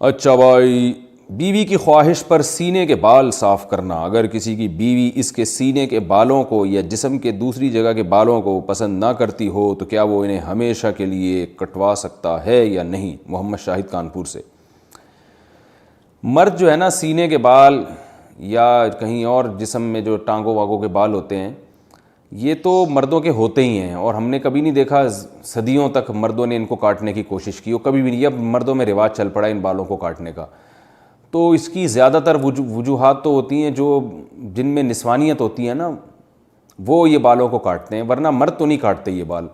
اچھا بھائی، بیوی کی خواہش پر سینے کے بال صاف کرنا۔ اگر کسی کی بیوی اس کے سینے کے بالوں کو یا جسم کے دوسری جگہ کے بالوں کو پسند نہ کرتی ہو تو کیا وہ انہیں ہمیشہ کے لیے کٹوا سکتا ہے یا نہیں؟ محمد شاہد کانپور سے۔ مرد جو ہے نا، سینے کے بال یا کہیں اور جسم میں جو ٹانگوں واگوں کے بال ہوتے ہیں، یہ تو مردوں کے ہوتے ہی ہیں، اور ہم نے کبھی نہیں دیکھا صدیوں تک مردوں نے ان کو کاٹنے کی کوشش کی، اور کبھی بھی نہیں۔ اب مردوں میں رواج چل پڑا ان بالوں کو کاٹنے کا۔ تو اس کی زیادہ تر وجوہات تو ہوتی ہیں جو جن میں نسوانیت ہوتی ہے نا، وہ یہ بالوں کو کاٹتے ہیں، ورنہ مرد تو نہیں کاٹتے یہ بال،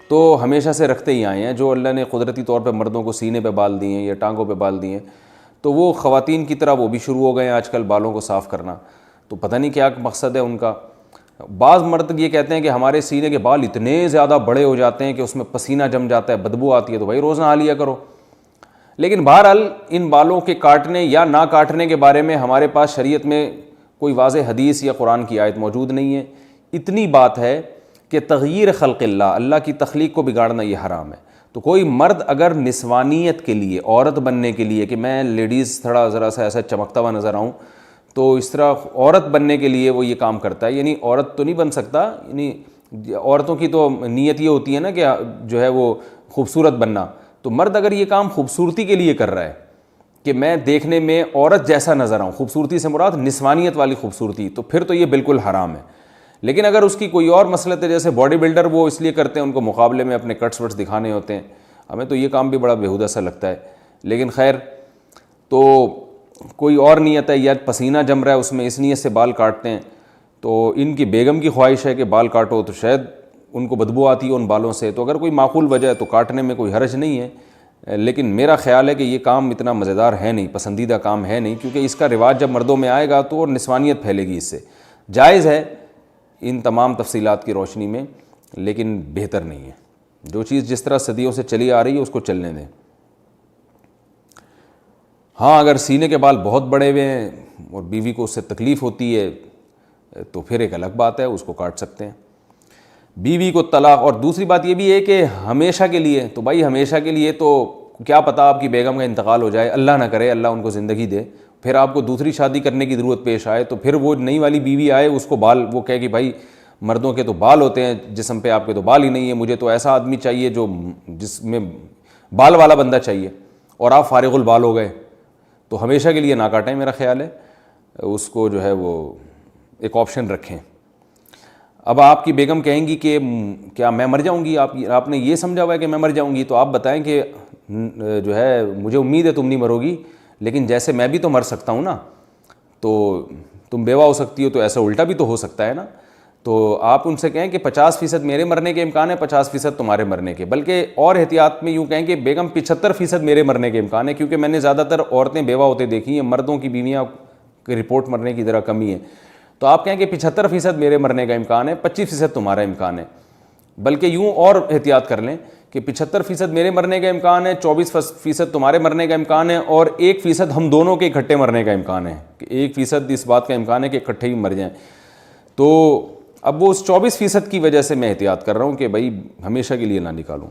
تو ہمیشہ سے رکھتے ہی آئے ہیں۔ جو اللہ نے قدرتی طور پہ مردوں کو سینے پہ بال دیے ہیں یا ٹانگوں پہ بال دیے ہیں، تو وہ خواتین کی طرح وہ بھی شروع ہو گئے ہیں آج کل بالوں کو صاف کرنا۔ تو پتہ نہیں کیا مقصد ہے ان کا۔ بعض مرد یہ کہتے ہیں کہ ہمارے سینے کے بال اتنے زیادہ بڑے ہو جاتے ہیں کہ اس میں پسینہ جم جاتا ہے، بدبو آتی ہے، تو بھائی روز نہا لیا کرو۔ لیکن بہرحال ان بالوں کے کاٹنے یا نہ کاٹنے کے بارے میں ہمارے پاس شریعت میں کوئی واضح حدیث یا قرآن کی آیت موجود نہیں ہے۔ اتنی بات ہے کہ تغییر خلق اللہ، اللہ کی تخلیق کو بگاڑنا یہ حرام ہے۔ تو کوئی مرد اگر نسوانیت کے لیے، عورت بننے کے لیے، کہ میں لیڈیز تھوڑا ذرا سا ایسا چمکتا ہوا نظر آؤں، تو اس طرح عورت بننے کے لیے وہ یہ کام کرتا ہے، یعنی عورت تو نہیں بن سکتا، یعنی عورتوں کی تو نیت یہ ہوتی ہے نا کہ جو ہے وہ خوبصورت بننا، تو مرد اگر یہ کام خوبصورتی کے لیے کر رہا ہے کہ میں دیکھنے میں عورت جیسا نظر آؤں، خوبصورتی سے مراد نسوانیت والی خوبصورتی، تو پھر تو یہ بالکل حرام ہے۔ لیکن اگر اس کی کوئی اور مسلط ہے، جیسے باڈی بلڈر وہ اس لیے کرتے ہیں ان کو مقابلے میں اپنے کٹس وٹس دکھانے ہوتے ہیں، ہمیں تو یہ کام بھی بڑا بیہودہ سا لگتا ہے، لیکن خیر، تو کوئی اور نیت ہے یا پسینہ جم رہا ہے اس میں، اس نیت سے بال کاٹتے ہیں، تو ان کی بیگم کی خواہش ہے کہ بال کاٹو، تو شاید ان کو بدبو آتی ہے ان بالوں سے، تو اگر کوئی معقول وجہ ہے تو کاٹنے میں کوئی حرج نہیں ہے۔ لیکن میرا خیال ہے کہ یہ کام اتنا مزیدار ہے نہیں، پسندیدہ کام ہے نہیں، کیونکہ اس کا رواج جب مردوں میں آئے گا تو اور نسوانیت پھیلے گی اس سے۔ جائز ہے ان تمام تفصیلات کی روشنی میں، لیکن بہتر نہیں ہے۔ جو چیز جس طرح صدیوں سے چلی آ رہی ہے اس کو چلنے دیں۔ ہاں، اگر سینے کے بال بہت بڑے ہوئے ہیں اور بیوی کو اس سے تکلیف ہوتی ہے تو پھر ایک الگ بات ہے، اس کو کاٹ سکتے ہیں۔ بیوی کو طلاق، اور دوسری بات یہ بھی ہے کہ ہمیشہ کے لیے، تو بھائی ہمیشہ کے لیے تو کیا پتہ آپ کی بیگم کا انتقال ہو جائے، اللہ نہ کرے، اللہ ان کو زندگی دے، پھر آپ کو دوسری شادی کرنے کی ضرورت پیش آئے، تو پھر وہ نئی والی بیوی آئے، اس کو بال، وہ کہے کہ بھائی مردوں کے تو بال ہوتے ہیں جسم پہ، آپ کے تو بال ہی نہیں ہے، مجھے تو ایسا آدمی چاہیے جو جس میں بال والا بندہ چاہیے، اور آپ فارغ البال ہو گئے، تو ہمیشہ کے لیے نہ کاٹیں، میرا خیال ہے اس کو جو ہے وہ ایک آپشن رکھیں۔ اب آپ کی بیگم کہیں گی کہ کیا میں مر جاؤں گی، آپ نے یہ سمجھا ہوا ہے کہ میں مر جاؤں گی، تو آپ بتائیں کہ جو ہے مجھے امید ہے تم نہیں مرو گی، لیکن جیسے میں بھی تو مر سکتا ہوں نا، تو تم بیوہ ہو سکتی ہو، تو ایسا الٹا بھی تو ہو سکتا ہے نا۔ تو آپ ان سے کہیں کہ 50% میرے مرنے کے امکان ہے، 50% تمہارے مرنے کے، بلکہ اور احتیاط میں یوں کہیں کہ بیگم 75% میرے مرنے کے امکان ہے، کیونکہ میں نے زیادہ تر عورتیں بیوہ ہوتے دیکھی ہیں، مردوں کی بیویاں کی رپورٹ مرنے کی ذرا کمی ہے، تو آپ کہیں کہ 75% میرے مرنے کا امکان ہے، 25% تمہارا امکان ہے، بلکہ یوں اور احتیاط کر لیں کہ 75% میرے مرنے کا امکان ہے، 24% تمہارے مرنے کا امکان ہے، اور 1% ہم دونوں کے اکٹھے مرنے کا امکان ہے، کہ 1% اس بات کا امکان ہے کہ اکٹھے ہی مر جائیں۔ تو اب وہ اس 24% کی وجہ سے میں احتیاط کر رہا ہوں کہ بھائی ہمیشہ کے لیے نہ نکالوں۔